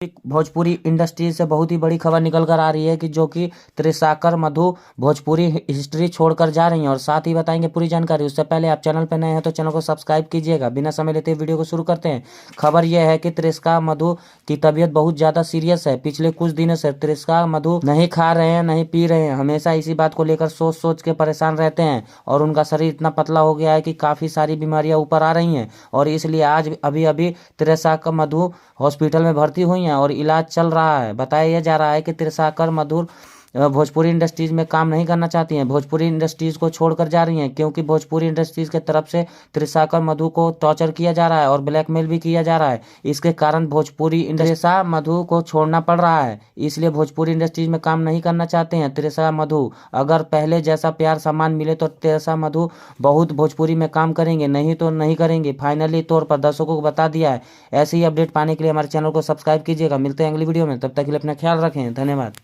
Bhojpuri industry से बहुत ही बड़ी खबर निकल कर आ रही है कि जो कि त्रिशाकर मधु भोजपुरी हिस्ट्री छोड़कर जा रही हैं और साथ ही बताएंगे पूरी जानकारी। उससे पहले आप चैनल पर नए हैं तो चैनल को सब्सक्राइब कीजिएगा। बिना समय लेते वीडियो को शुरू करते हैं। खबर यह है कि त्रिशका मधु की तबीयत बहुत ज़्यादा सीरियस है। पिछले कुछ दिनों से त्रिशका मधु नहीं खा रहे हैं, नहीं पी रहे हैं, हमेशा इसी बात को लेकर सोच सोच के परेशान रहते हैं और उनका शरीर इतना पतला हो गया है कि काफ़ी सारी बीमारियां ऊपर आ रही हैं और इसलिए आज अभी अभी त्रिशका मधु हॉस्पिटल में भर्ती हुई हैं और इलाज चल रहा है। बताया जा रहा है कि त्रिशाकर मधुर भोजपुरी इंडस्ट्रीज में काम नहीं करना चाहती हैं, भोजपुरी इंडस्ट्रीज को छोड़कर जा रही हैं क्योंकि भोजपुरी इंडस्ट्रीज के तरफ से त्रिशाकर मधु को टॉर्चर किया जा रहा है और ब्लैकमेल भी किया जा रहा है। इसके कारण भोजपुरी त्रिशा मधु को छोड़ना पड़ रहा है, इसलिए भोजपुरी इंडस्ट्रीज में काम नहीं करना चाहते हैं त्रिशा मधु। अगर पहले जैसा प्यार सम्मान मिले तो त्रिशा मधु बहुत भोजपुरी में काम करेंगे, नहीं तो नहीं करेंगे। फाइनली तौर पर दर्शकों को बता दिया है। ऐसी ही अपडेट पाने के लिए हमारे चैनल को सब्सक्राइब कीजिएगा। मिलते हैं अगली वीडियो में, तब तक के लिए अपना ख्याल रखें। धन्यवाद।